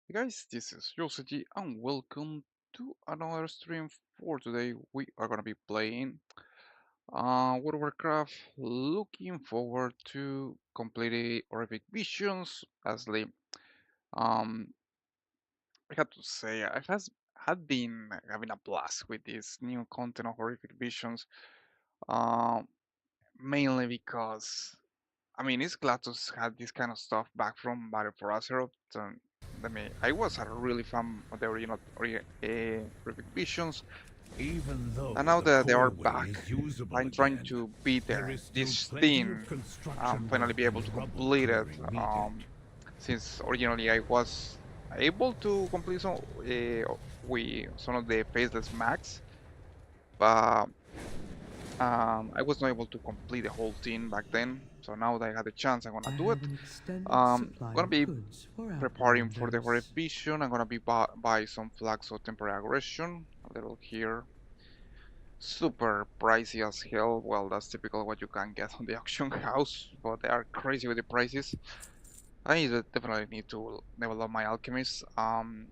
Hey guys, this is Yosiji and welcome to another stream. For today we are gonna be playing World of Warcraft. Looking forward to completing Horrific Visions. Asli, um, I have to say I had been having a blast with this new content of Horrific Visions. Um, Mainly because it's glad to have this kind of stuff back from Battle for Azeroth. I was a really fan of the original Horrific Visions, Even though and now the that they are core-way back, is usable I'm trying again, to beat there is still this plenty thing, of construction finally work be able and to rubble complete it. clearing needed. Since originally I was able to complete some of the faceless max, but I was not able to complete the whole thing back then. So now that I had the chance, I'm gonna I do have it. an extended supply Gonna of be goods for preparing for the Horror Outlanders. Vision. I'm gonna be buy some flags of temporary aggression. A little here. Super pricey as hell. Well, that's typical what you can get on the auction house, but they are crazy with the prices. Definitely need to level up my alchemist. I'm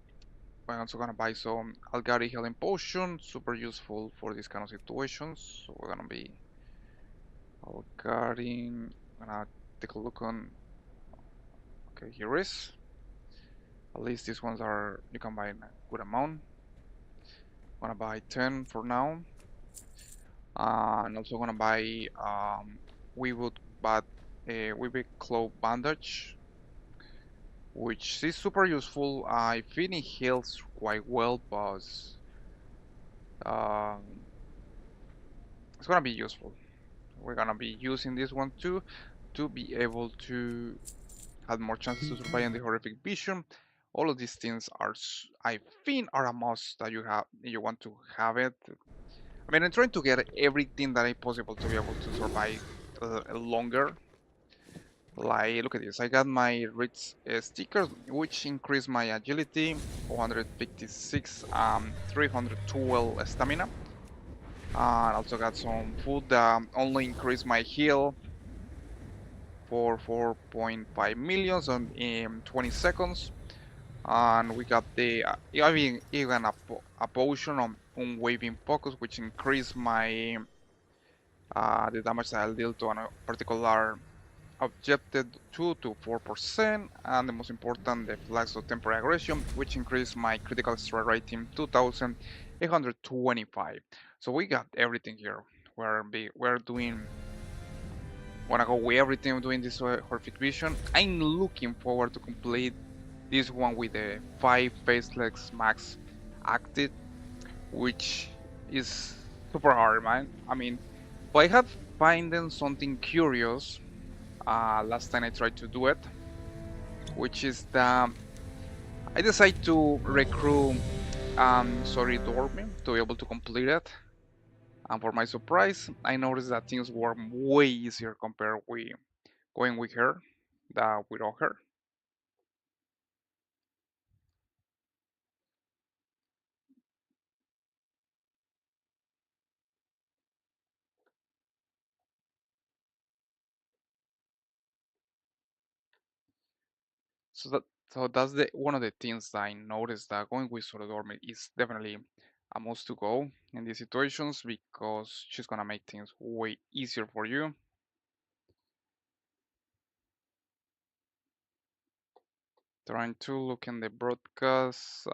also gonna buy some Algari healing potion, super useful for these kind of situations. So we're gonna be Algari. I'm gonna take a look on. Okay, here is. At least these ones are you can buy in a good amount. I'm gonna buy 10 for now. And also gonna buy we would but we would claw bandage, which is super useful. I think it heals quite well, but um, it's gonna be useful. We're gonna be using this one too to be able to have more chances to survive in the horrific vision. All of these things are, I think, are a must that you want to have it. I'm trying to get everything that I possible to be able to survive longer. Like, look at this. I got my Ritz stickers, which increase my agility, 456, 312 stamina. And also got some food that only increase my heal for 4.5 millions in 20 seconds. And we got the even a potion on waving focus, which increase my the damage that I'll deal to a particular objective 2 to 4%, and the most important, the flags of temporary aggression, which increase my critical strike rating 2825. So we got everything here. We're doing wanna go with everything doing this horrific vision. I'm looking forward to complete this one with the 5 faceless max active, which is super hard, man. But I have finding something curious last time I tried to do it, which is that I decided to recruit sorry Dormy to be able to complete it. And for my surprise, I noticed that things were way easier compared with going with her than without her. So that so that's the one of the things that I noticed that going with Dormy is definitely a must to go in these situations because she's gonna make things way easier for you. Trying to look in the broadcast.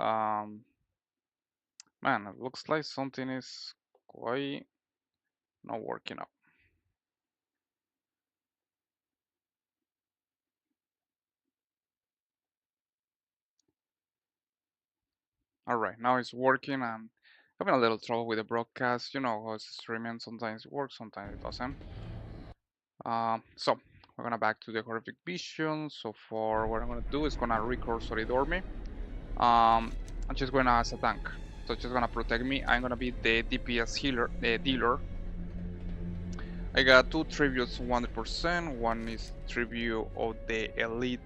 Man, it looks like something is quite not working out. Alright, now it's working. I'm having a little trouble with the broadcast. You know how it's streaming, sometimes it works, sometimes it doesn't. So we're gonna back to the horrific vision. So for what I'm gonna do is gonna record Soridormi. I'm just gonna as a tank. So it's just gonna protect me. I'm gonna be the DPS healer, the dealer. I got two tributes 100%. One is tribute of the elite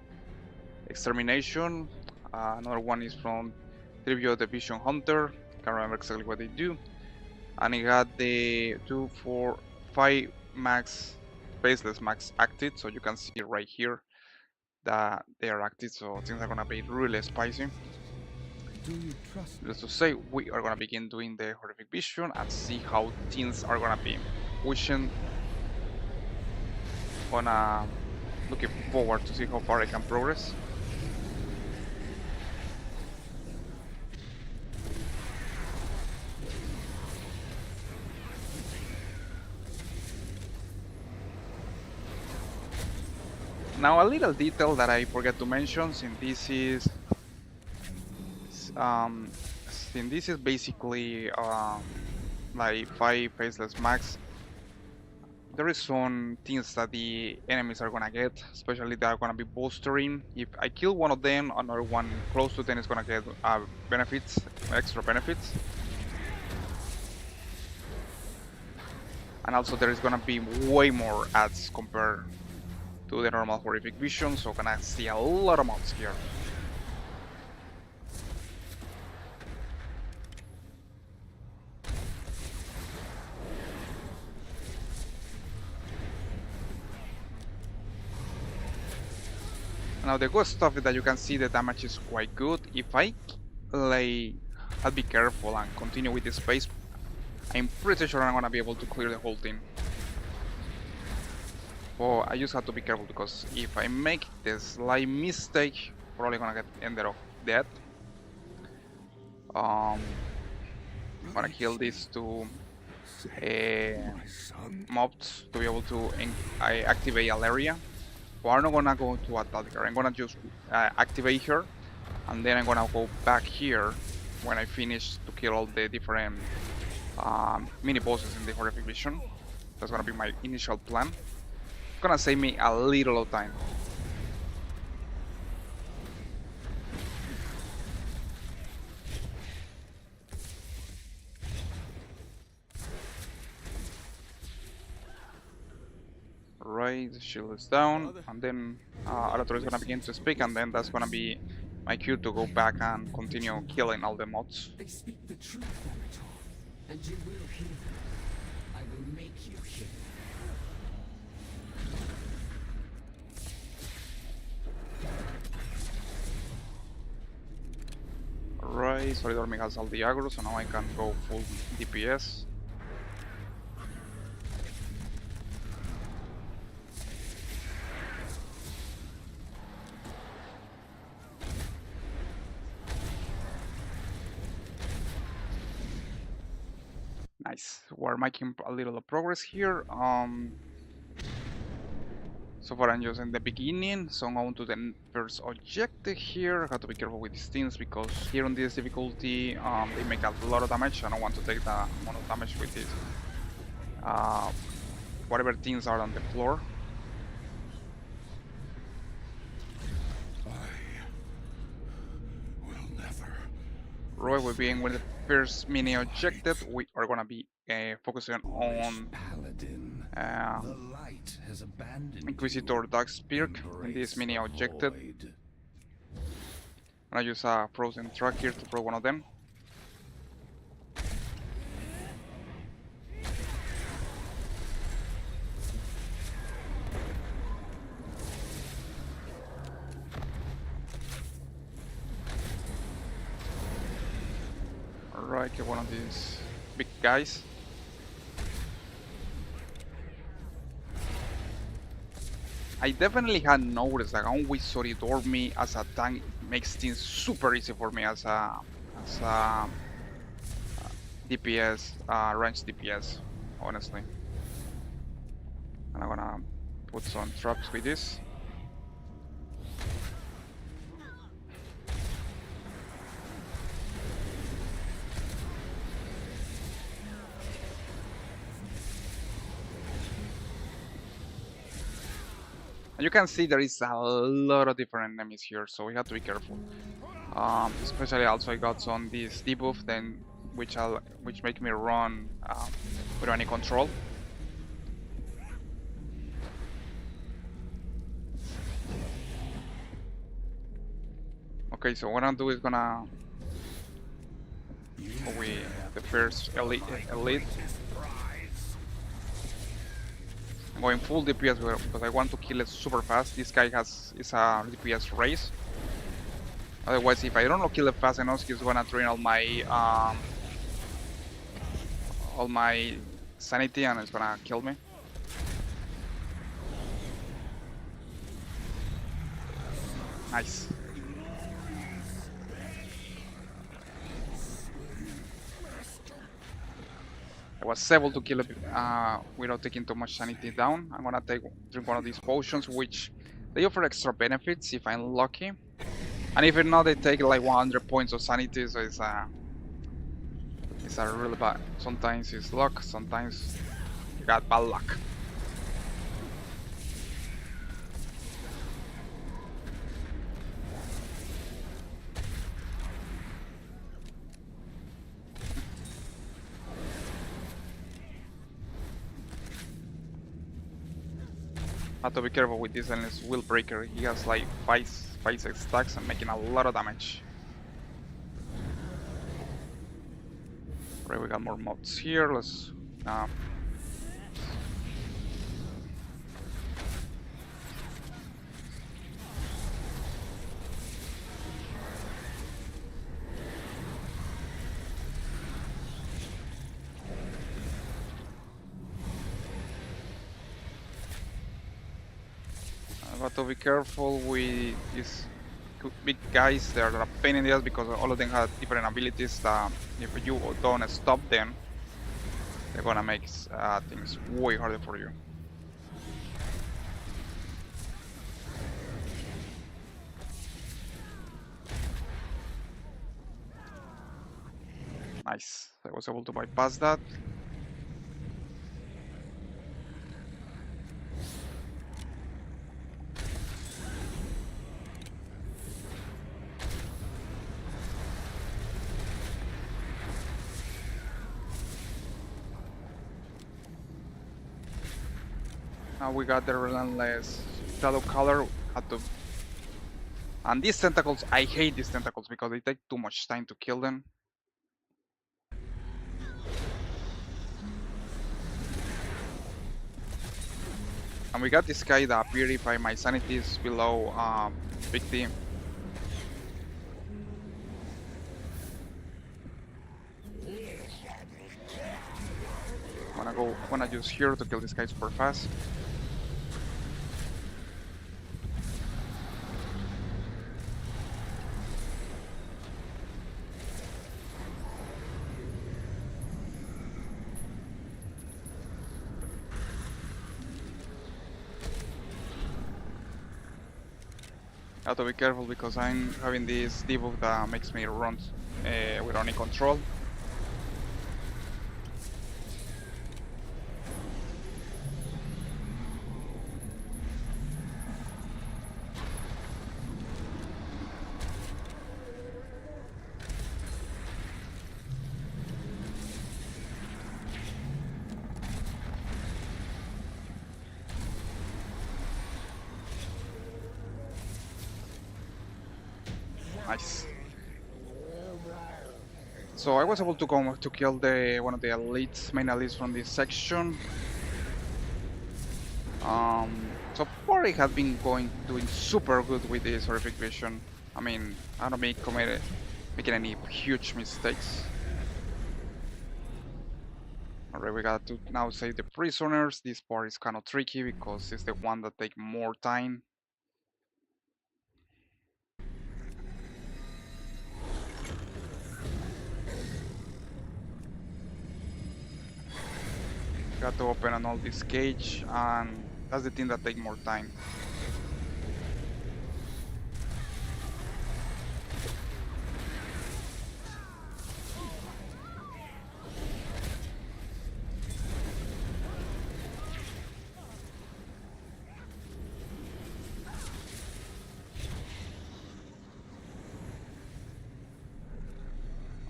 extermination. Another one is from tribute of the Vision Hunter. Can't remember exactly what they do. And I got the 2, 4, 5 max faceless max active, so you can see right here that they are active, so things are gonna be really spicy. Do you trust me? Let's just say we are gonna begin doing the horrific vision and see how things are gonna be pushing. Gonna looking forward to see how far I can progress. Now a little detail that I forget to mention, um, since this is basically like 5 faceless max, there is some things that the enemies are gonna get, especially they are gonna be bolstering. If I kill one of them, another one close to them is gonna get benefits, extra benefits. And also there is gonna be way more ads compared to the normal horrific vision, so gonna see a lot of mods here. Now the good stuff is that you can see the damage is quite good. If I like, I'll be careful and continue with this pace, I'm pretty sure I'm gonna be able to clear the whole team. But I just have to be careful because if I make this slight mistake, probably gonna get ended up dead. I'm gonna kill these two mobs to be able to activate Alaria. But I'm not gonna go to attack her. I'm gonna just activate her, and then I'm gonna go back here when I finish to kill all the different mini bosses in the horrific vision. That's gonna be my initial plan. It's gonna save me a little of time. Right, the shield is down, and then Alator is gonna begin to speak, and then that's gonna be my cue to go back and continue killing all the mods. They speak the truth, Alator, and you will hear them. I will make you hear them. Right, Solidormi has all the aggro, so now I can go full DPS. Nice, we're making a little progress here. So far I'm just in the beginning, so I'm on to the first objective here. I have to be careful with these things because here on this difficulty they make a lot of damage. I don't want to take the amount of damage with this. Whatever things are on the floor. I will never. Right, we're being with the first mini objective. We are gonna be focusing on Paladin. The light has abandoned Inquisitor Dark Spear in this mini objective. I'm gonna use a frozen truck here to throw one of them. Alright, get one of these big guys. I definitely had noticed that going with Solidormi as a tank makes things super easy for me as a DPS, ranged DPS, honestly. And I'm gonna put some traps with this. And you can see there is a lot of different enemies here, so we have to be careful. Especially also I got some this debuff, then which make me run without any control. Okay, so what I'm do is gonna go with the first elite. I'm going full DPS because I want to kill it super fast. This guy is a DPS race. Otherwise, if I don't kill it fast enough, he's gonna drain all my sanity and it's gonna kill me. Nice. I was able to kill it without taking too much sanity down. I'm gonna drink one of these potions, which they offer extra benefits if I'm lucky. And if not, they take like 100 points of sanity, so it's a really bad. Sometimes it's luck, sometimes you got bad luck. Have to be careful with this endless will breaker. He has like 6 stacks and making a lot of damage. Alright, we got more mobs here. Let's got to be careful with these big guys. They're a pain in the ass because all of them have different abilities that if you don't stop them, they're gonna make things way harder for you. Nice. I was able to bypass that. Now we got the relentless shadow color. And these tentacles, I hate these tentacles because they take too much time to kill them. And we got this guy that purify my sanity is below 50. Wanna use here to kill this guy super fast. I have to be careful because I'm having this debuff that makes me run without any control. Nice. So I was able to go to kill one of the main elites from this section. So far I have been doing super good with this horrific vision. I mean, I don't making any huge mistakes. Alright, we got to now save the prisoners. This part is kind of tricky because it's the one that takes more time. Got to open an all this cage, and that's the thing that takes more time.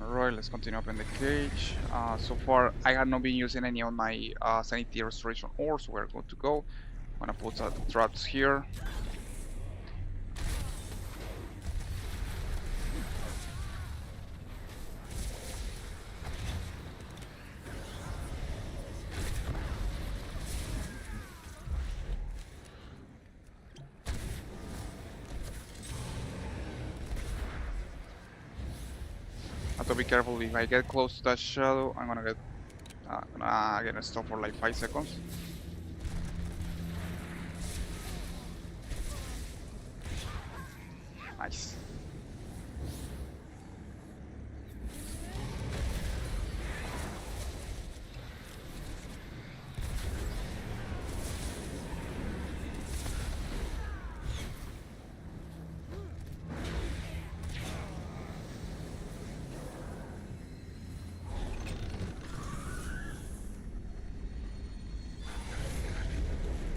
Alright, let's continue open the cage. So far, I have not been using any of my sanity restoration ores, so we're good to go. I'm gonna put some traps here. Have to be careful. If I get close to that shadow, I'm gonna get stopped for like 5 seconds. Nice.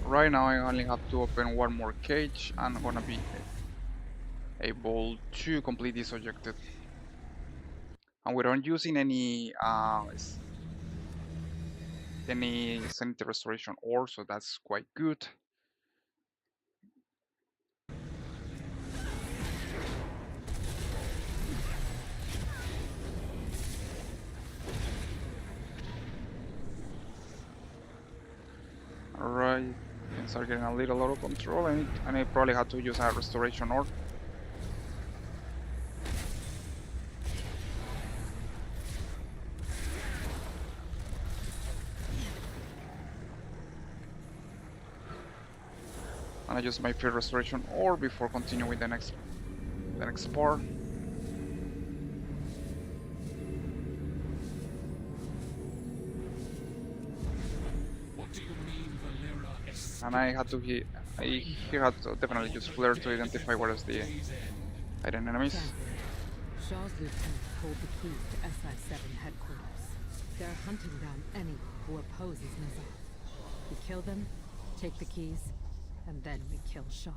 Right now I only have to open one more cage and I'm gonna be able to complete this objective. And we don't using any sanity restoration ore, so that's quite good. Alright, things are getting a little out of control and I probably had to use a restoration ore. And I use my field restoration ore before continuing with the next part. What do you mean, Valera is And I had to here had to definitely use flare to identify what is the hidden enemies. Shaw's lieutenants hold the key to SI-7 headquarters. They're hunting down anyone who opposes Nizar. We kill them, take the keys, and then we kill Shaw.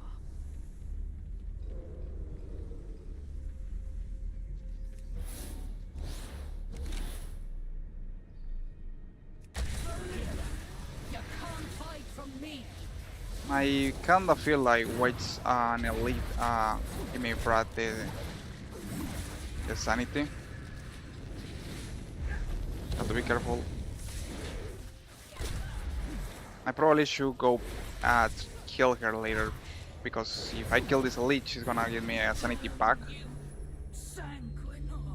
You can't hide from me. I kinda feel like White's an elite give me Brad the sanity. Have to be careful. I probably should go kill her later, because if I kill this elite, she's gonna give me a sanity back.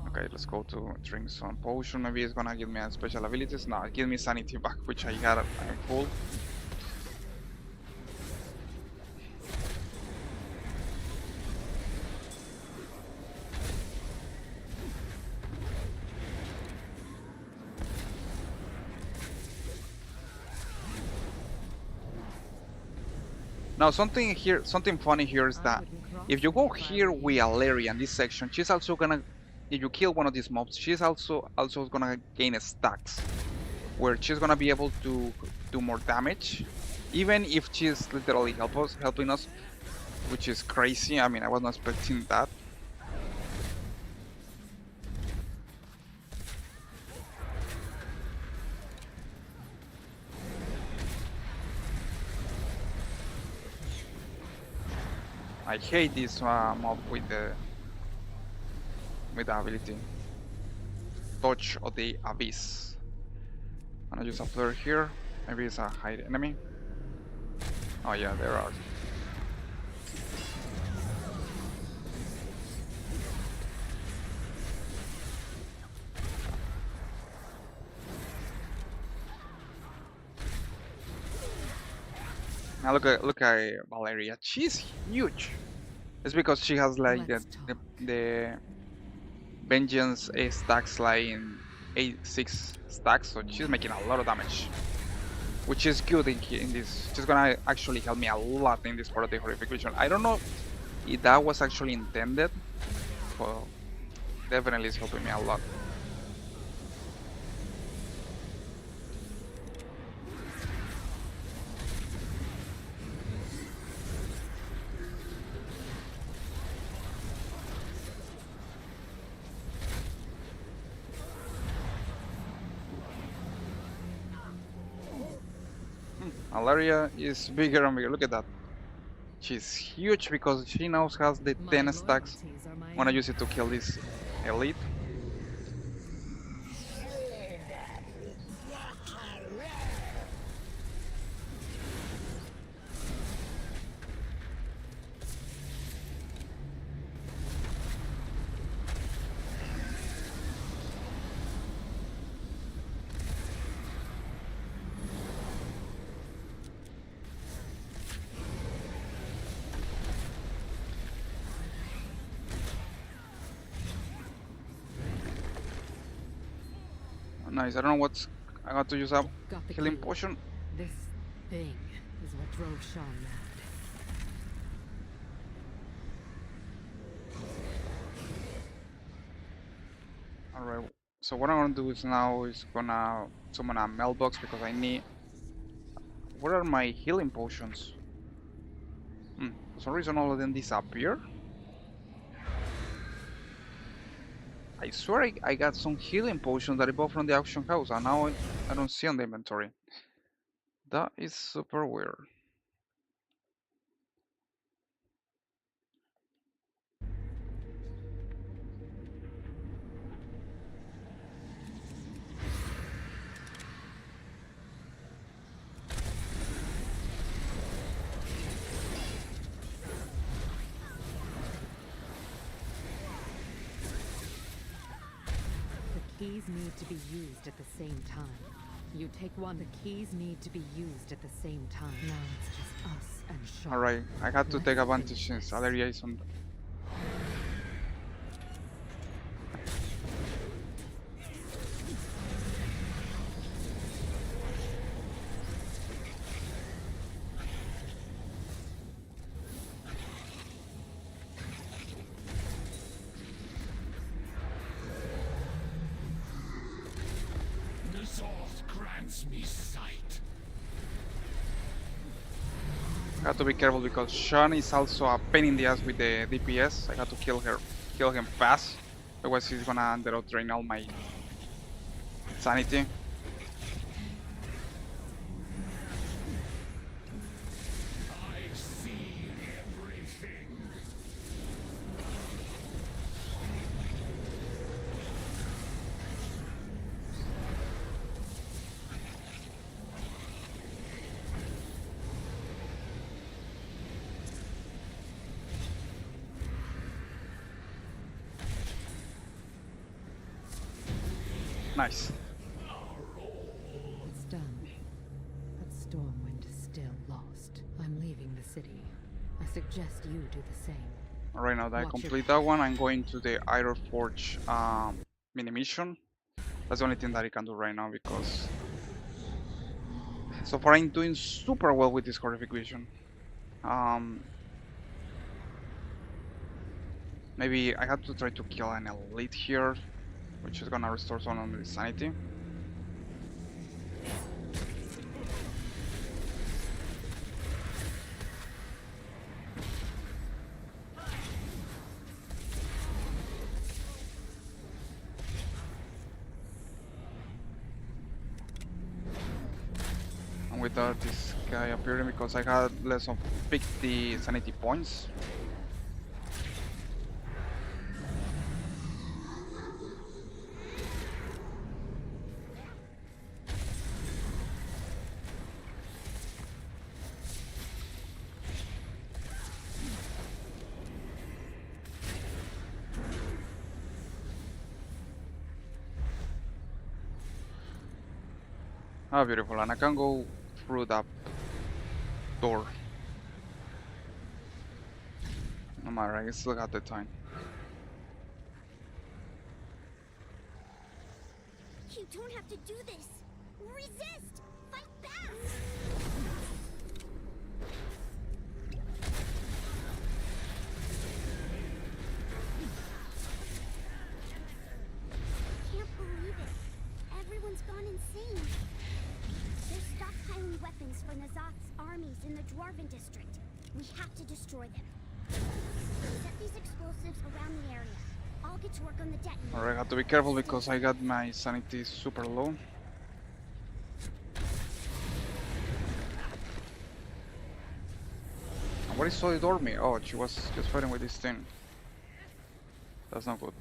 Okay, let's go to drink some potion. Maybe it's gonna give me a special abilities. No, give me sanity back, which I got. I'm full. Now something funny here is that if you go here with Alaria in this section, she's also gonna, if you kill one of these mobs, she's also gonna gain stacks, where she's gonna be able to do more damage, even if she's literally helping us, which is crazy. I mean, I was not expecting that. I hate this mob with the ability Touch of the Abyss. I'm gonna use a flare here. Maybe it's a hide enemy. Oh yeah, there are. Now look at Valeria. She's huge. It's because she has like the vengeance stacks like in 6 stacks, so she's making a lot of damage, which is good in this. She's gonna actually help me a lot in this part of the horrific vision. I don't know if that was actually intended, but definitely is helping me a lot. Alaria is bigger and bigger. Look at that. She's huge because she now has the 10 stacks. I'm gonna use it to kill this elite. Nice. I don't know what's. I got to use a Got the healing key. potion. This thing is what drove Sean mad. Alright. So what I'm gonna do is now is gonna summon a mailbox because I need. Where are my healing potions? For some reason all of them disappear. I swear I got some healing potions that I bought from the auction house and now I don't see on the inventory. That is super weird. The keys need to be used at the same time. You take one, the keys need to be used at the same time. Now it's just us and Sean. Alright, I had to Let's take advantage finish since this. Valeria is on. Nazoth grants me sight. I have to be careful because Sean is also a pain in the ass with the DPS. I have to kill him fast. Otherwise he's gonna end up drain all my sanity. I see everything. Nice. It's done. But Stormwind is still lost. I'm leaving the city. I suggest you do the same. Alright, now that I Watch your complete that one, I'm going to the Iron Forge mini mission. That's the only thing that I can do right now because so far I'm doing super well with this horrific vision. Maybe I have to try to kill an elite here, which is gonna restore some of the sanity. And without this guy appearing because I had less of 50 sanity points. Ah, beautiful, and I can go through that door. No matter, I still got the time. You don't have to do this. Resist. Fight back. Can't believe it. Everyone's gone insane. They're stockpiling weapons for Nazoth's armies in the Dwarven district. We have to destroy them. Set these explosives around the area. I'll get to work on the detonator. Alright, I have to be careful because I got my sanity super low. And what is Solid Army? Oh, she was just fighting with this thing. That's not good.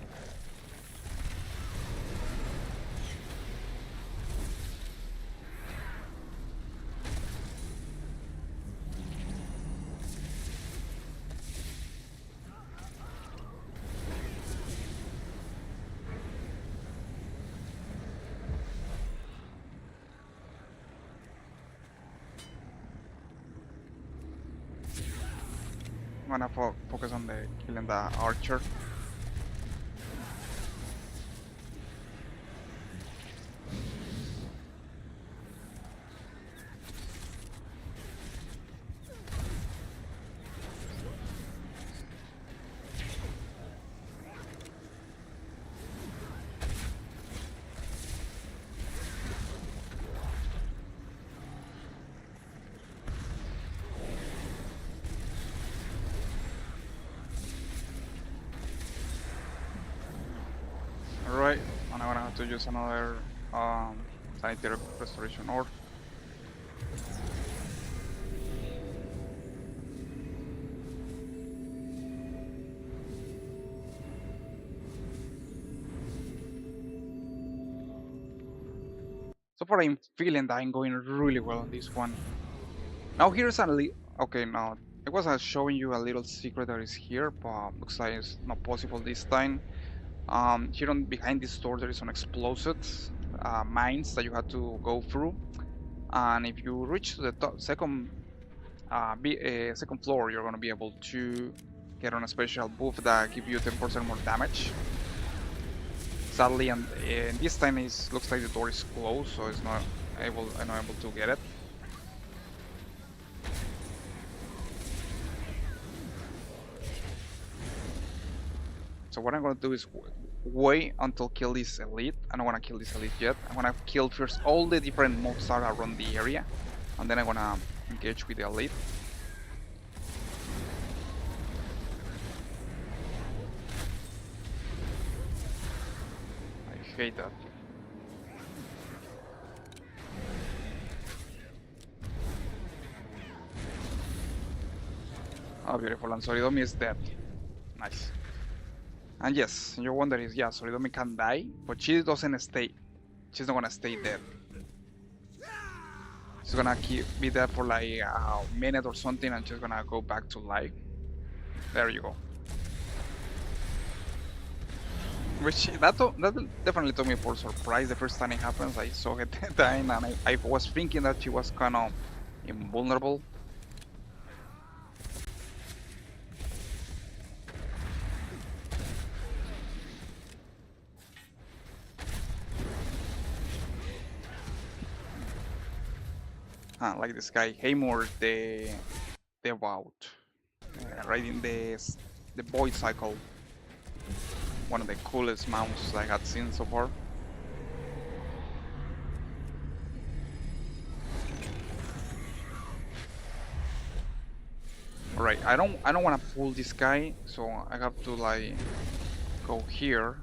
I'm gonna focus on the killing the archer. have to use another sanitary restoration orb. So far I'm feeling that I'm going really well on this one. Now here's a okay, now I was showing you a little secret that is here, but looks like it's not possible this time. Here on behind this door there is some explosives, mines that you have to go through, and if you reach to the second floor, you're gonna be able to get on a special buff that give you 10% more damage. Sadly, and this time it looks like the door is closed, so it's not able. I'm not able to get it. So what I'm gonna do is wait until kill this elite. I don't wanna kill this elite yet. I'm gonna kill first all the different mobs that are around the area, and then I'm gonna engage with the elite. I hate that. Oh, beautiful. And Soridomi is dead. Nice. And yes, your wonder is, yeah, Soridomi can die, but she doesn't stay. She's not gonna stay dead. She's gonna be dead for like a minute or something, and she's gonna go back to life. There you go. Which that definitely took me for surprise the first time it happens. I saw her dying, and I was thinking that she was kind of invulnerable. Like this guy, Haymore the Devout, riding the Void Cycle. One of the coolest mounts I had seen so far. Alright, I don't want to pull this guy, so I have to like go here.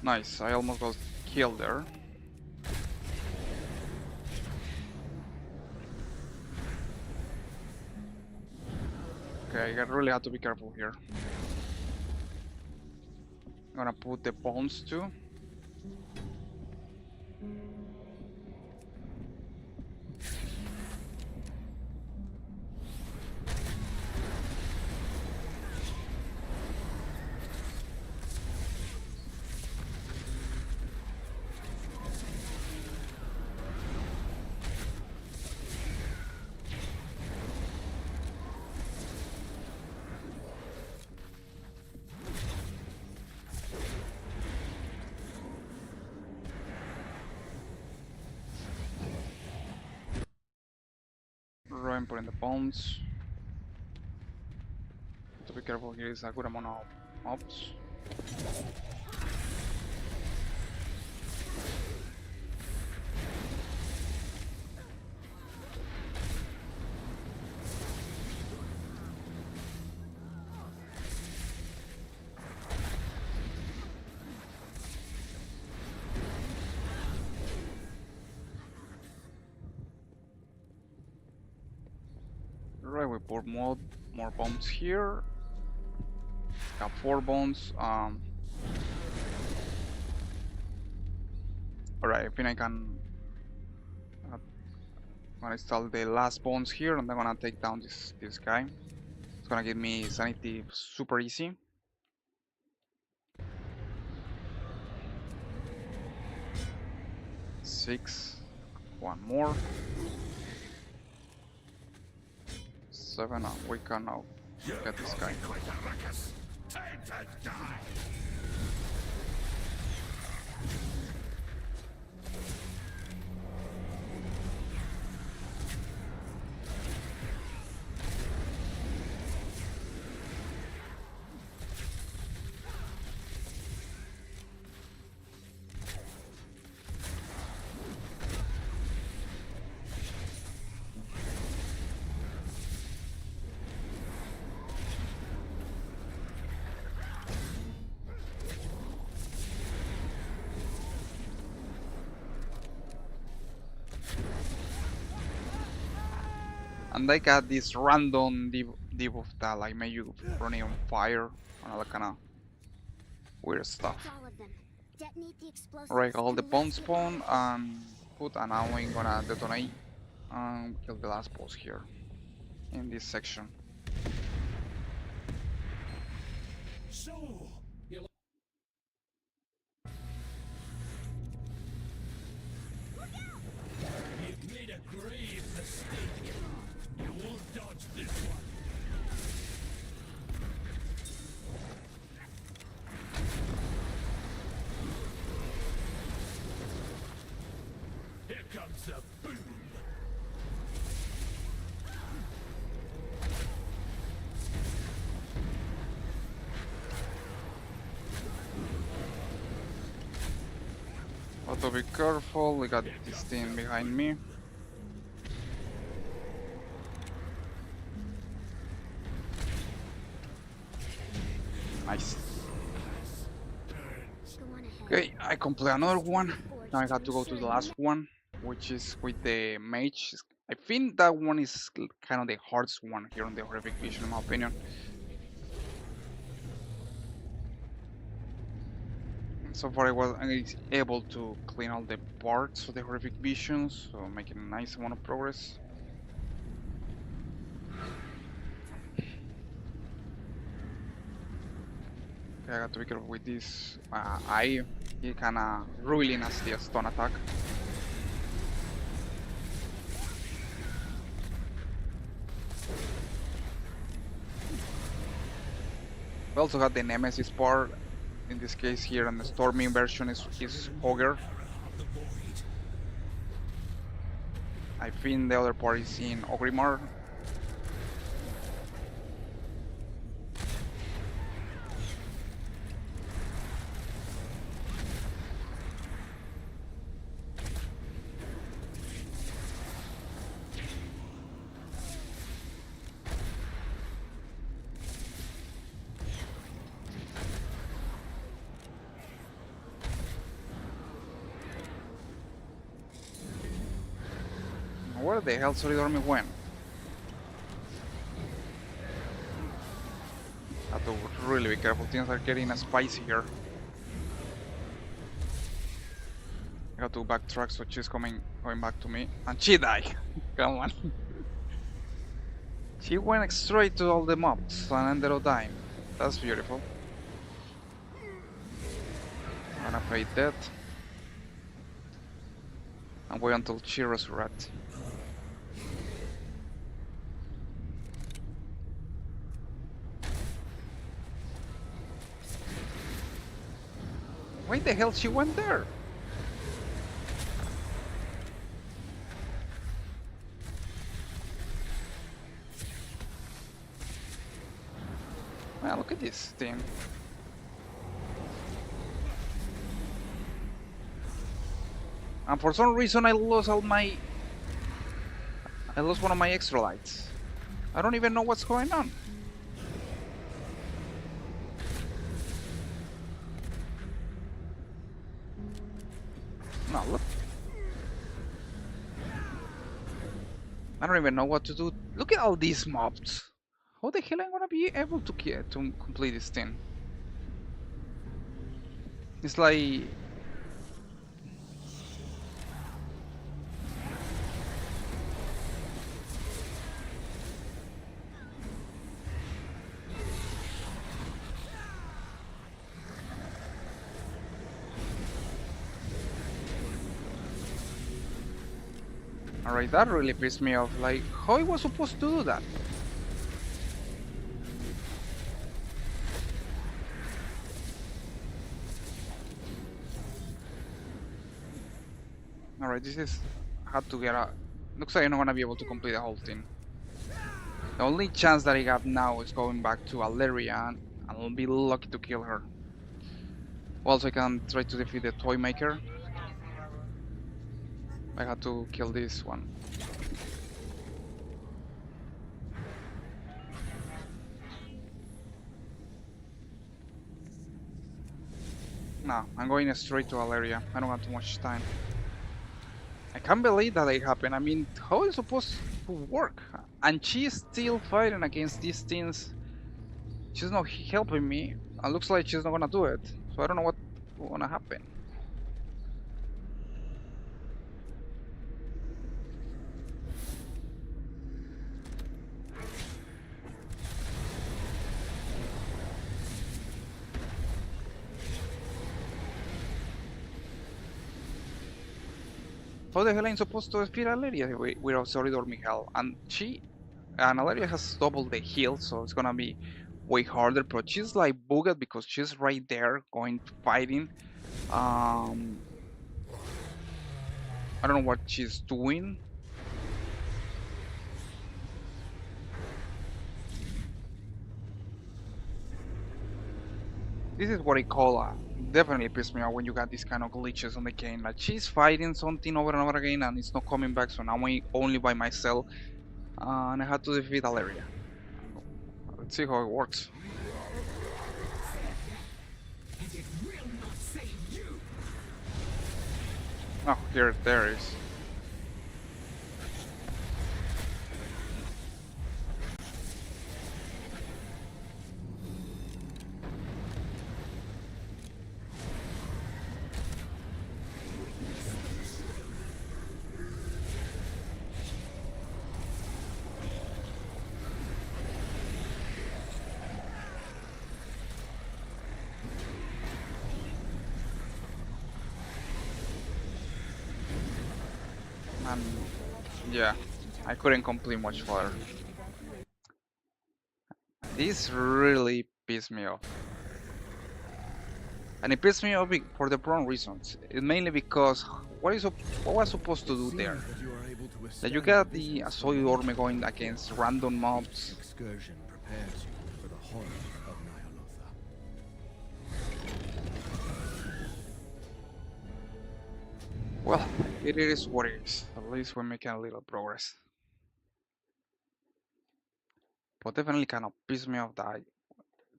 Nice, I almost got killed there. Okay, I really have to be careful here. I'm gonna put the bones too. Right, putting the bones. Have to be careful, here is a good amount of mobs. Right, we put more bombs here. Got 4 bombs. Alright, I think I can. I'm gonna install the last bombs here, and I'm gonna take down this guy. It's gonna give me sanity super easy. Six. One more. 7, and we can now get this guy. And they got this random debuff that like make you running on fire and all that kind of weird That's stuff. all of them. Detonate the explosives. Alright, all the and bomb let's get spawn and put, and now I'm gonna detonate and kill the last boss here in this section. So, you You've made a grave mistake. You won't dodge this one. Here comes the boom. Have to be careful, we got this thing behind me. Nice. Go on ahead. Okay, I complete another one. Now I have to go to the last one, which is with the mage. I think that one is kind of the hardest one here on the horrific vision, in my opinion. So far I was able to clean all the parts of the horrific visions, so making a nice amount of progress. Okay, I got to be careful with this eye. He kinda really nasty stun attack. We also got the Nemesis part. In this case here, and the Storming version is Ogre. I think the other part is in Ogrimmar. Where the hell Solid went? Have to really be careful, things are getting spicy here. I got to backtrack so she's going back to me. And she died! Come on. She went straight to all the mobs and ended up dying. That's beautiful. I'm gonna fade that. And wait until she resurrects. Why the hell she went there? Man, look at this thing. And for some reason I lost one of my extra lights. I don't even know what's going on. No, look. I don't even know what to do. Look at all these mobs. How the hell am I gonna be able to complete this thing? It's like... Alright, that really pissed me off. Like, how I was supposed to do that? Alright, this is... Had to get out. Looks like I'm not gonna be able to complete the whole thing. The only chance that I have now is going back to Alleria and I'll be lucky to kill her. Also, I can try to defeat the Toy Maker. I had to kill this one. No, I'm going straight to Alleria. I don't have too much time. I can't believe that it happened. I mean, how is it supposed to work? and she's still fighting against these things. She's not helping me. And looks like she's not gonna do it. So I don't know what's gonna happen. How the hell am I supposed to defeat Aleria without Soridor Miguel? And Aleria has double the heal, so it's gonna be way harder. But she's like bugged because she's right there going fighting. Um, I don't know what she's doing. This is what I call definitely piss me off when you got these kind of glitches on the game. Like she's fighting something over and over again and it's not coming back, so now I'm only by myself and I had to defeat Aleria. Let's see how it works. And it will not save you. Oh, here there is. And yeah, I couldn't complete much further. This really pissed me off. And it pissed me off for the wrong reasons. It mainly because what was supposed to do there? Seems that you are able to That you withstand got this the much Asoy Orme going against random mobs. excursion prepares you for the horror of Nyalotha. Well, it is what it is. At least we're making a little progress. But definitely kind of pissed me off that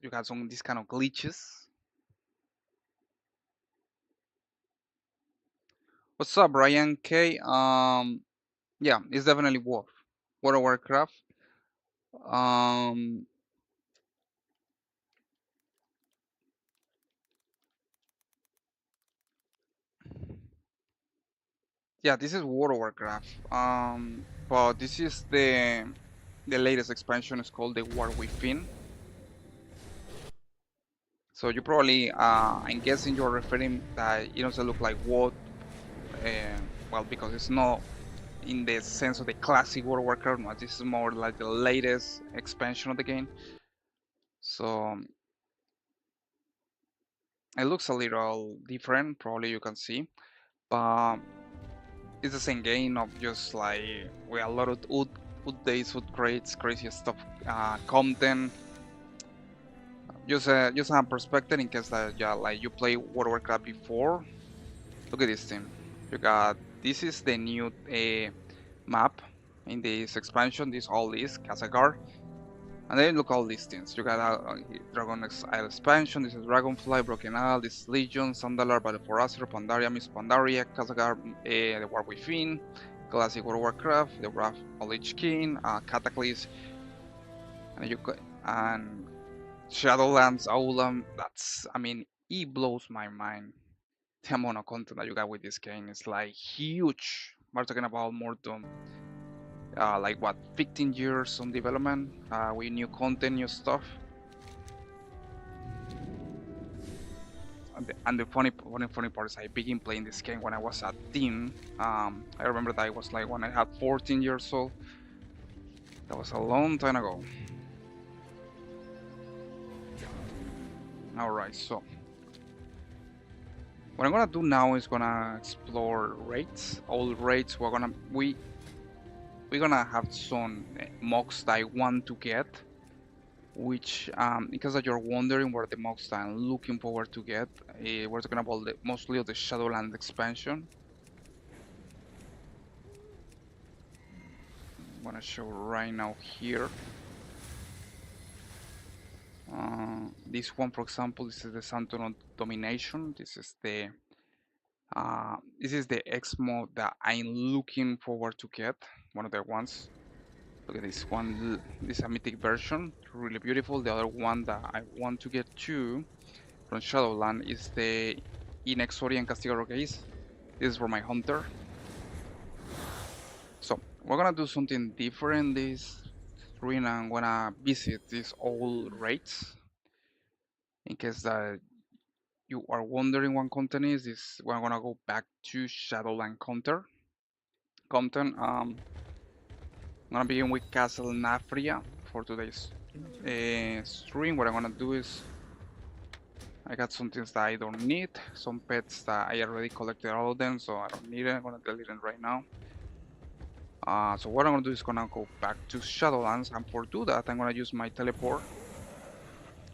you got some these kind of glitches. What's up, Brian K? Yeah, it's definitely World of Warcraft. Um, yeah, this is World of Warcraft. But this is the latest expansion. It's called the War Within. So you probably, I'm guessing you're referring that it doesn't look like WoD, well, because it's not in the sense of the classic World of Warcraft. No, this is more like the latest expansion of the game. So it looks a little different, probably you can see, but it's the same game of just like with a lot of updates, upgrades, crazy stuff, content. Just a perspective in case that yeah, like you play World of Warcraft before. Look at this thing. You got this is the new map in this expansion. This all this Kazagar. And then look all these things. You got Dragon Isle expansion. This is Dragonfly, Broken Isle. This is Legion, Sandalar, Battle for Azeroth, Pandaria, Miss Pandaria, Kazagar, the War Within, Classic World of Warcraft, the Wrath of Lich King, Cataclysm, and Shadowlands, Aulam. That's, I mean, it blows my mind. The amount of content that you got with this game is like huge. We're talking about more than like what 15 years on development with new content, new stuff. And the funny part is I began playing this game when I was a teen. I remember that it was like when I had 14 years old. That was a long time ago. All right, so what I'm gonna do now is gonna explore raids. All raids we're gonna have some mocks that I want to get, which because that you're wondering where the mocks that I'm looking forward to get, we're talking about mostly of the Shadowland expansion. I'm gonna show right now here. This one, for example, this is the Santon Domination. This is the X mode that I'm looking forward to get. One of the ones. Look at this one. This is a mythic version, really beautiful. The other one that I want to get to from Shadowland is the Inexorian Castigador case. This is for my hunter. So we're gonna do something different this ruin. I'm gonna visit these old raids. In case that you are wondering what content is, we're gonna go back to Shadowland content. I'm gonna begin with Castle Nafria for today's stream. What I'm gonna do is I got some things that I don't need, some pets that I already collected all of them, so I don't need it. I'm gonna delete it right now. So what I'm gonna do is gonna go back to Shadowlands, and for do that, I'm gonna use my teleport,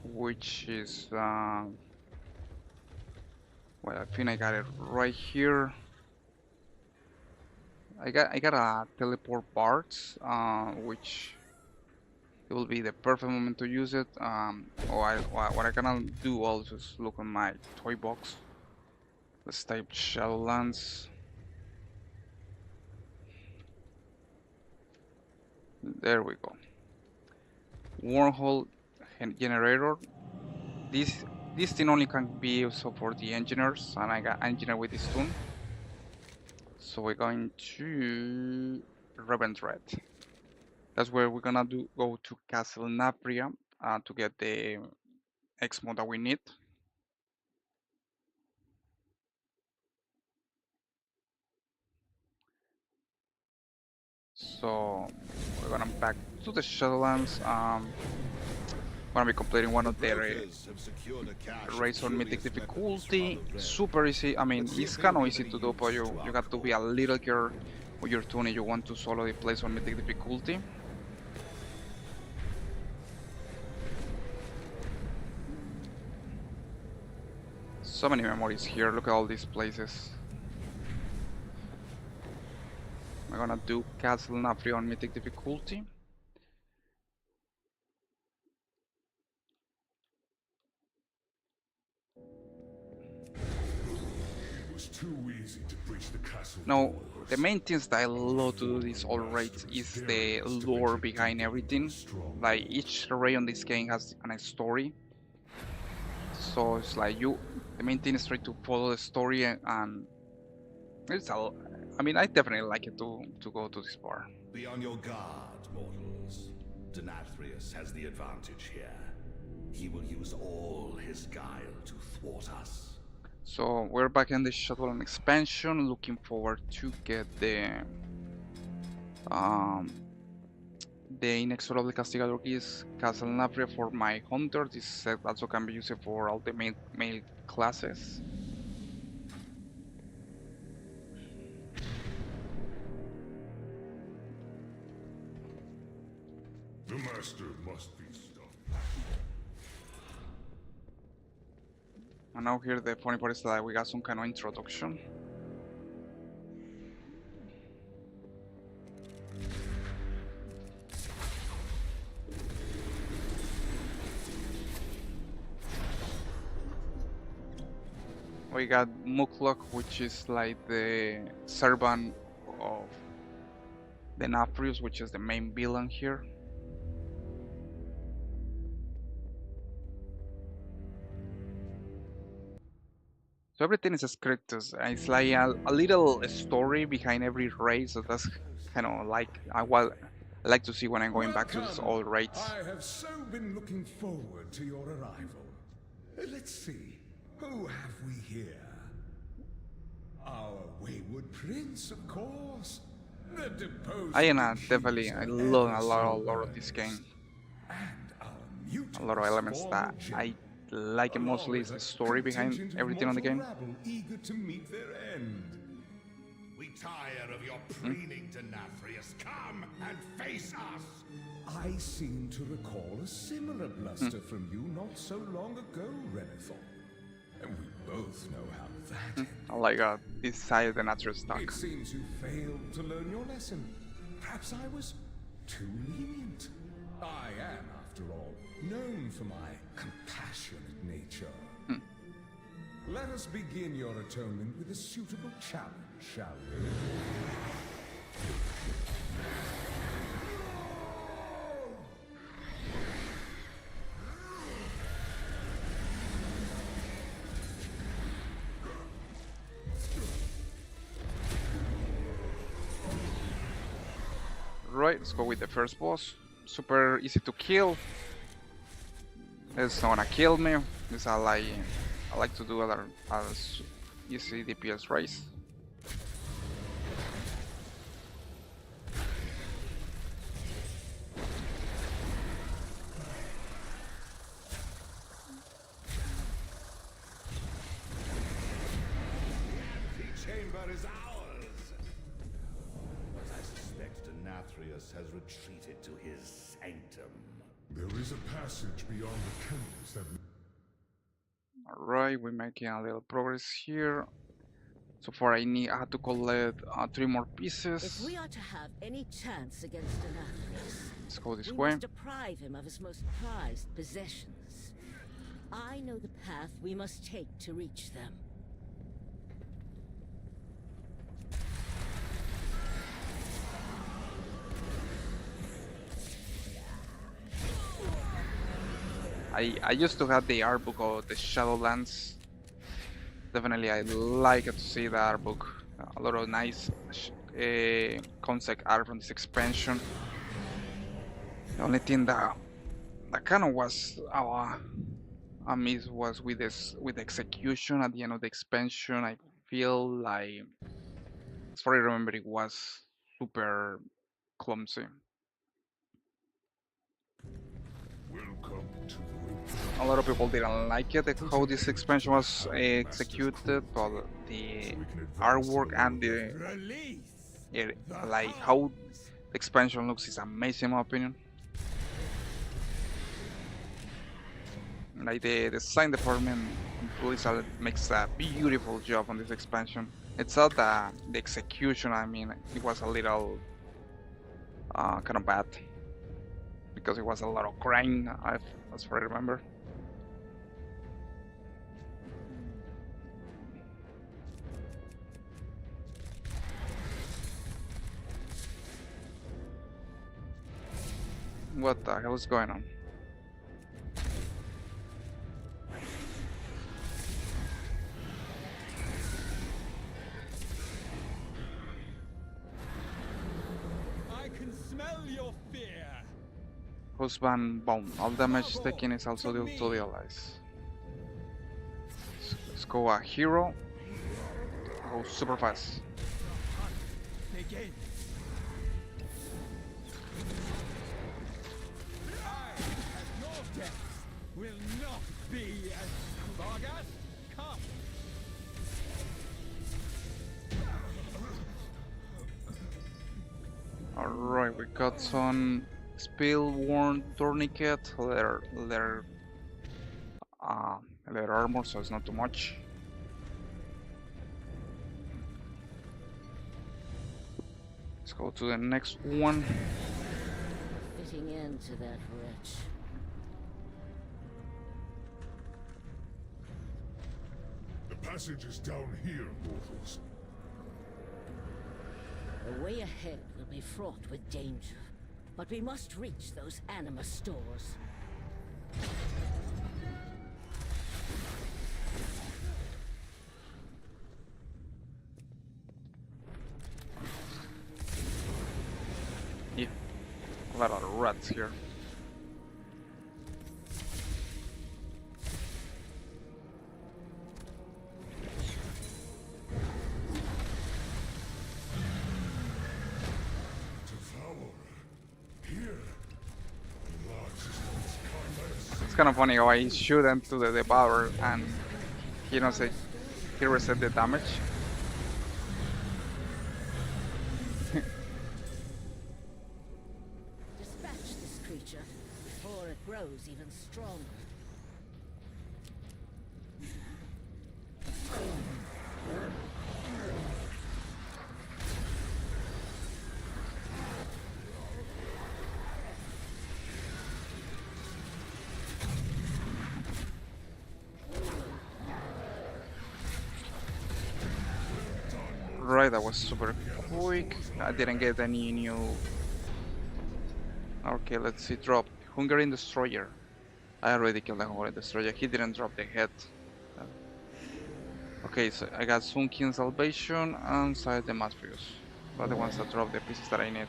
which is well, I think I got it right here. I got a teleport parts, which it will be the perfect moment to use it. What I gonna do also is look on my toy box. Let's type Shadowlands. There we go. Wormhole generator. This thing only can be used for the engineers, and I got engineer with this tool. So we're going to Reventred. That's where we're gonna go to Castle Napria to get the Exmo that we need. So we're gonna back to the Shadowlands. Gonna be completing one of their raids on mythic difficulty. Super easy. I mean, it's kind of easy to do, but you got to be a little careful with your tune if you want to solo the place on mythic difficulty. So many memories here. Look at all these places. We're gonna do Castle Nafri on mythic difficulty. Too easy to breach the castle. Now, the main things that I love to do these all raids is the lore behind everything. Like each raid on this game has a story. So it's like the main thing is try to follow the story and it's all. I mean, I definitely like it to go to this bar. Be on your guard, mortals. Denathrius has the advantage here. He will use all his guile to thwart us. So we're back in the Shadowland expansion, looking forward to get the Inexorable Castigador keys Castle Nafria for my hunter. This set also can be used for all the male classes. The master must be stopped. And now here the funny part is that we got some kind of introduction. We got Muklok, which is like the servant of the Nafrius, which is the main villain here. So everything is scripted. It's like a little story behind every raid, so that's kind of like I like to see when I'm going back to these old raids. I have so been looking forward to your arrival. Let's see, who have we here? Our wayward prince, of course. The deposed I definitely I love a lot of this game. and our A lot of elements that I like mostly is the story behind everything on the game. Eager to meet their end. We tire of your preening, Denathrius. Come and face us! I seem to recall a similar bluster from you not so long ago, Renethor. And we both know how that ended. I like this side of the natural stock. It seems you failed to learn your lesson. Perhaps I was too lenient. I am, after all, known for my compassionate nature. Let us begin your atonement with a suitable challenge, shall we? Right, let's go with the first boss. Super easy to kill. It's not gonna kill me. This I like to do other as easy DPS race. The chamber is ours! But I suspect Denathrius has retreated to his sanctum. There is a passage beyond the chambers that... Alright, we're making a little progress here. So far I had to collect 3 more pieces. If we are to have any chance against Denathrius, Let's go this we way. must deprive him of his most prized possessions. I know the path we must take to reach them. I used to have the art book of the Shadowlands. Definitely I like to see the art book. A lot of nice concept art from this expansion. The only thing that kind of was a miss was with the execution at the end of the expansion. I feel like, as far as I remember, it was super clumsy. Welcome to the... A lot of people didn't like it, how this expansion was executed, but the artwork and like how the expansion looks is amazing in my opinion. Like the design department in Blizzard makes a beautiful job on this expansion. It's not the execution, I mean, it was a little kind of bad because it was a lot of crying, as far as I remember. What the hell is going on? I can smell your fear. Husband Bone. All damage taken is also due to the allies. Let's go a hero. Go super fast. Begin. I, at your death, will not be as Vargas. Come. Alright, we got some spill-worn tourniquet, leather armor, so it's not too much. Let's go to the next one. Fitting into that wretch. The passage is down here, mortals. The way ahead will be fraught with danger, but we must reach those anima stores. Yeah, a lot of rats here. It's kind of funny how I shoot into the devourer and he don't say he reset the damage. Dispatch this creature before it grows even stronger. Right, that was super quick. I didn't get any new. Okay, let's see. Drop Hungarian Destroyer. I already killed the Hungarian Destroyer. He didn't drop the head. Okay, so I got Sunkin Salvation and Side the Matrius. Are the ones that drop the pieces that I need.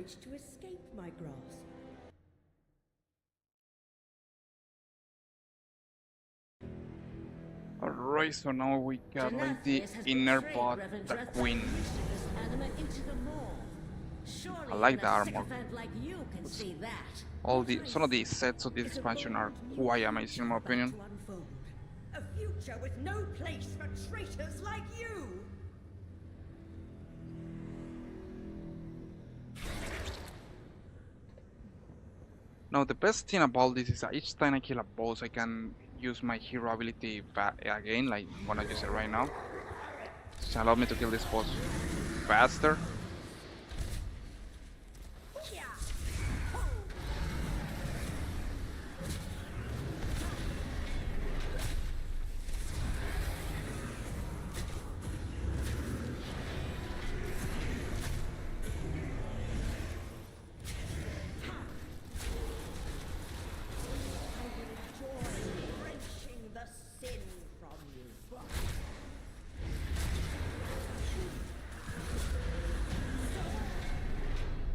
managed to escape my grasp. Alright, so now we got like the Denathrius has inner betrayed bot, Reverend the Drethar's queen. mischievous anima into the maw. Surely I like even the a armor. sycophant like you can see that. All the some of the sets of this expansion are quite amazing in my opinion. To unfold. A future with no place for traitors like you! Now the best thing about this is that each time I kill a boss I can use my hero ability again, like I'm gonna use it right now. Which allows me to kill this boss faster. Wrenching the sin from you.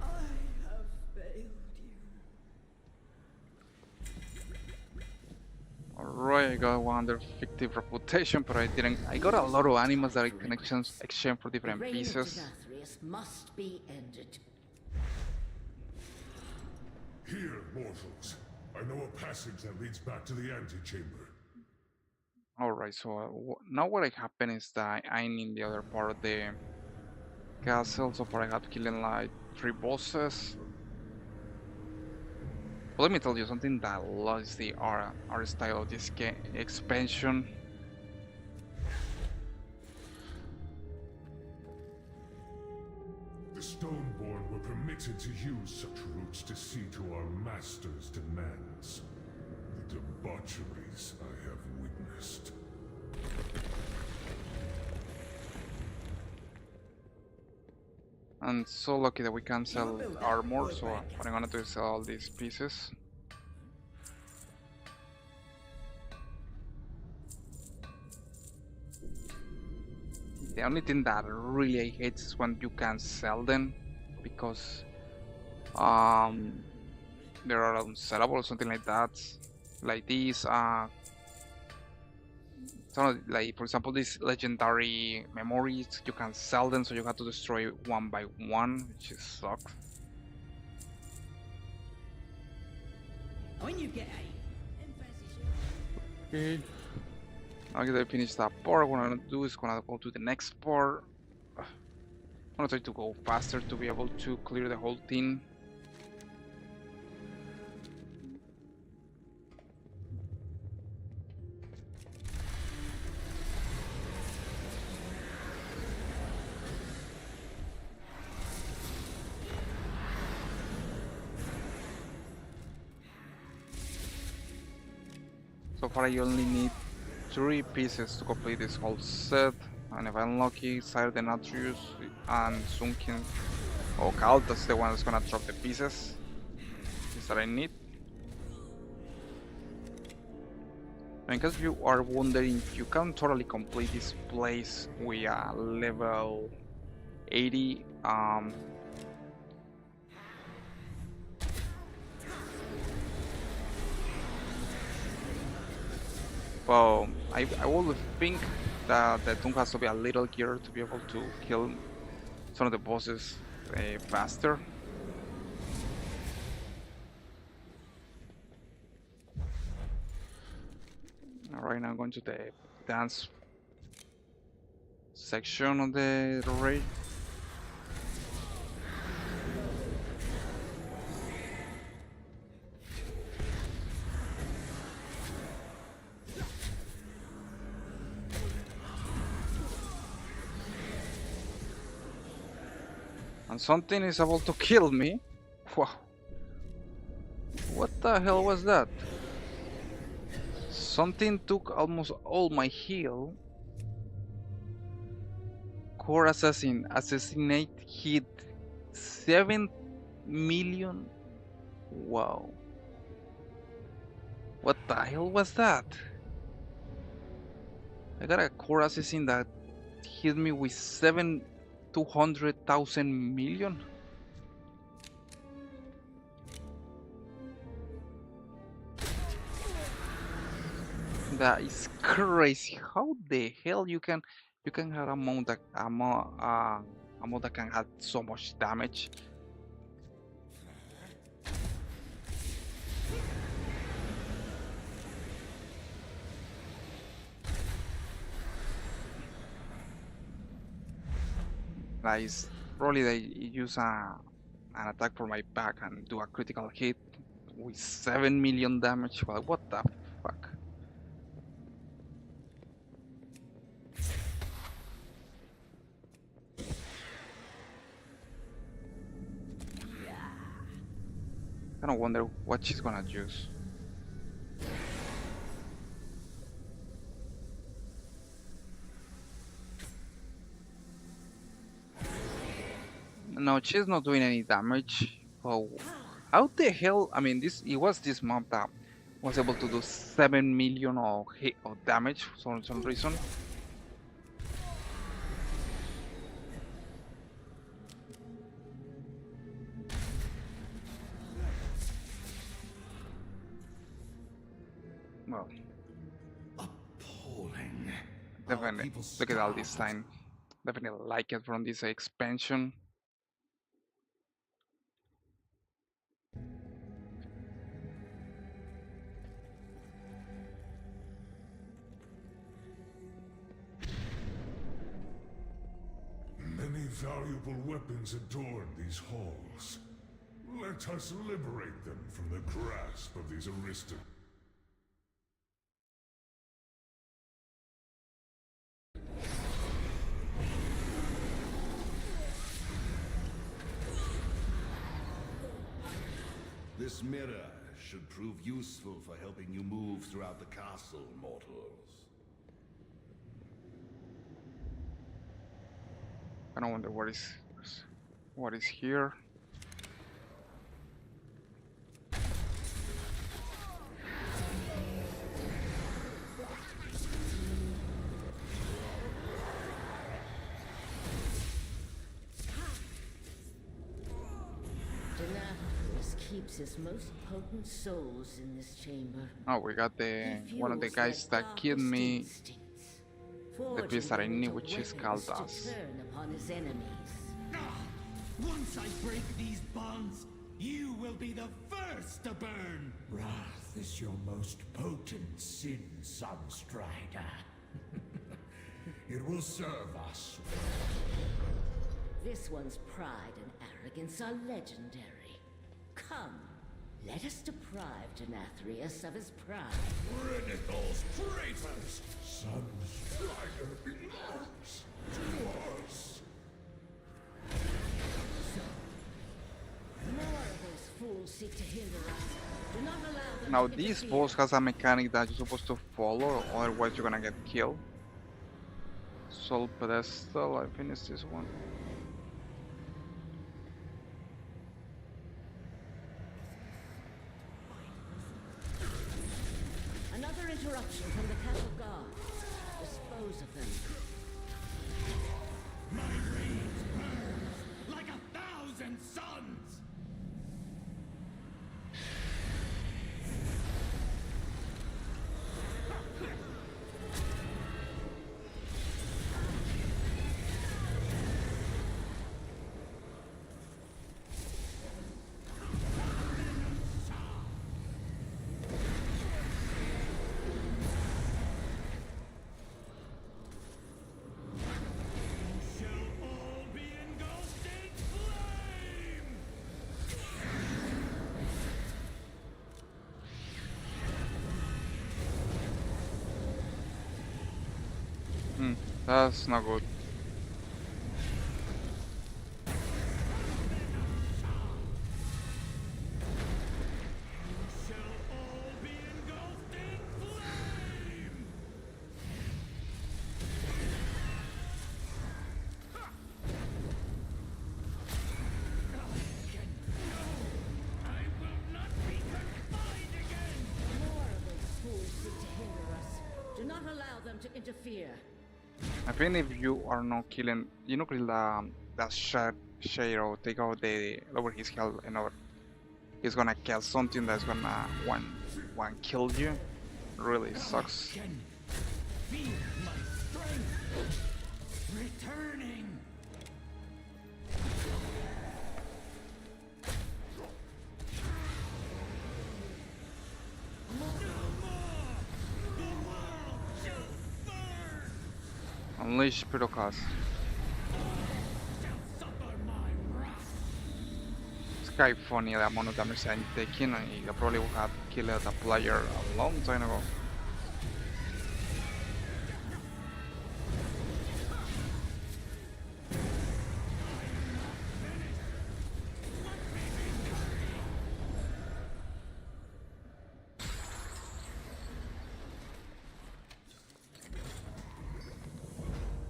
I have failed you. Alright, I got one under fictive reputation, but I didn't. I got a lot of animals that I can exchange for The different reign of pieces. Denathrius must be ended. Here, mortals. I know a passage that leads back to the antechamber. Alright, so now what happened is that I'm in the other part of the castle. So far I had to kill like 3 bosses. But let me tell you something that loves the art style of this game expansion. The Stoneborn were permitted to use such routes to see to our master's demands. The debaucheries I have witnessed. And so lucky that we can sell armor, so what I'm gonna do is sell all these pieces. The only thing that really I hate is when you can sell them, because they are unsellable or something like that. Like these like for example these legendary memories, you can sell them, so you have to destroy one by one, which is sucks. When you get Okay. Now that I finish that part, what I'm gonna do is gonna go to the next part. I'm gonna try to go faster to be able to clear the whole thing. So far I only need 3 pieces to complete this whole set, and if I'm lucky, Sire Denathrius and Sunken or Kalt, that's the one that's gonna drop the pieces that I need. In case you are wondering, you can totally complete this place with level 80 well, I would think that the Tomb has to be a little geared to be able to kill some of the bosses faster. Alright, now I'm going to the dance section of the raid. And something is about to kill me. Wow. What the hell was that? Something took almost all my heal. Core Assassin. Assassinate hit 7 million. Wow. What the hell was that? I got a core assassin that hit me with 200,000 million. That is crazy. How the hell you can have a mount that can have so much damage? That is probably they use an attack for my back and do a critical hit with 7 million damage. Well, what the fuck? I don't wonder what she's gonna use. No, she's not doing any damage. Oh, how the hell? I mean, it was this mob that was able to do 7 million of hit of damage for some reason. Well, Appalling. definitely look at all this time. Definitely like it from this expansion. Many valuable weapons adorn these halls. Let us liberate them from the grasp of these aristocrats. This mirror should prove useful for helping you move throughout the castle, mortals. I don't wonder what is here. Keeps his most potent souls in this chamber. Oh, we got the one of the guys that killed me. The piece that I knew, which is called us. Once I break these bonds, you will be the first to burn. Wrath is your most potent sin, Sunstrider. It will serve us. This one's pride and arrogance are legendary. Come, let us deprive Denathrius of his pride. Rid those traitors! Sunstrider belongs to us. So, more of those fools seek to hinder us. Do not allow them Now to this interfere. boss has a mechanic that you're supposed to follow, otherwise you're gonna get killed. Soul pedestal, I finished this one. Another interruption from the castle guards. Dispose of them. My rage burns like 1,000 suns. That's not good. To interfere. I think if you are not killing, you know, kill that Shade or take out the over his health and over, he's gonna kill something that's gonna one kill you. really sucks. Can feel my strength returning. Unleash Pyrocast. It's kind of funny the amount of damage I'm taking. I probably would have killed the player a long time ago.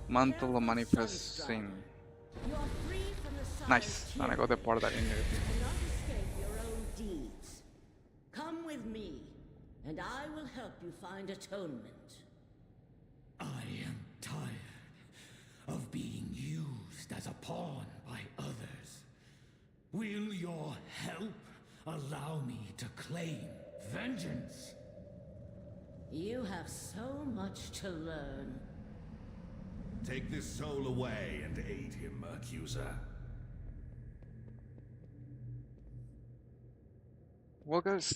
Mantle of Manifesting. You're free from the sun Nice, and I got the part that I needed. not escape your own deeds. Come with me, and I will help you find atonement. I am tired of being used as a pawn by others. Will your help allow me to claim vengeance? You have so much to learn. Take this soul away and aid him, accuser. Well, guys,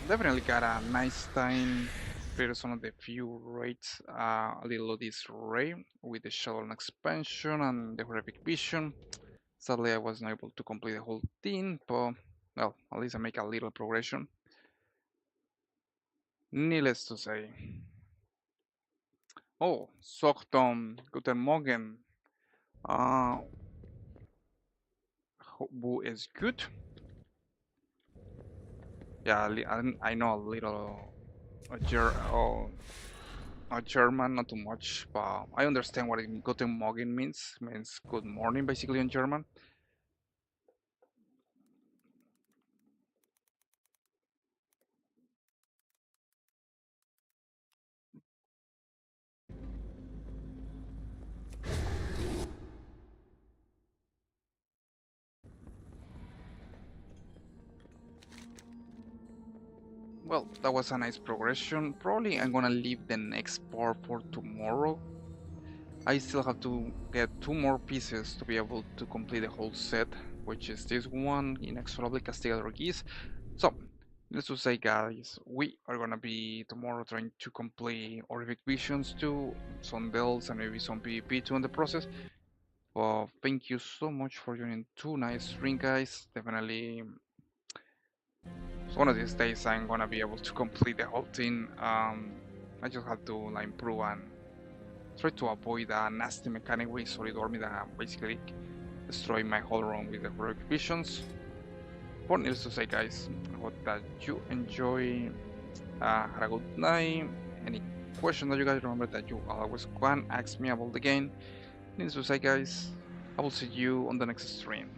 definitely got a nice time. Played some of the few raids, a little of this raid with the Shovel expansion and the Horrific Vision. Sadly, I wasn't able to complete the whole thing, but well, at least I make a little progression. Needless to say. Oh, Sochtom, Guten Morgen. Uh, who is good? Yeah, I know a little German, not too much, but I understand what Guten Morgen means. Means good morning, basically in German. Well, that was a nice progression. Probably I'm gonna leave the next part for tomorrow. I still have to get 2 more pieces to be able to complete the whole set, which is this one, Inexorably Castigador Geese. So, let's just say guys, we are gonna be tomorrow trying to complete Horrific Visions 2, some builds and maybe some PvP 2 in the process. Well, thank you so much for joining tonight's stream, guys. Definitely, one of these days I'm gonna be able to complete the whole thing. I just have to like improve and try to avoid a nasty mechanic with Solid Army that basically destroy my whole run with the Heroic Visions. But needless to say, guys, I hope that you enjoy. Had a good night. Any question that you guys remember that you always can ask me about the game. Needless to say, guys, I will see you on the next stream.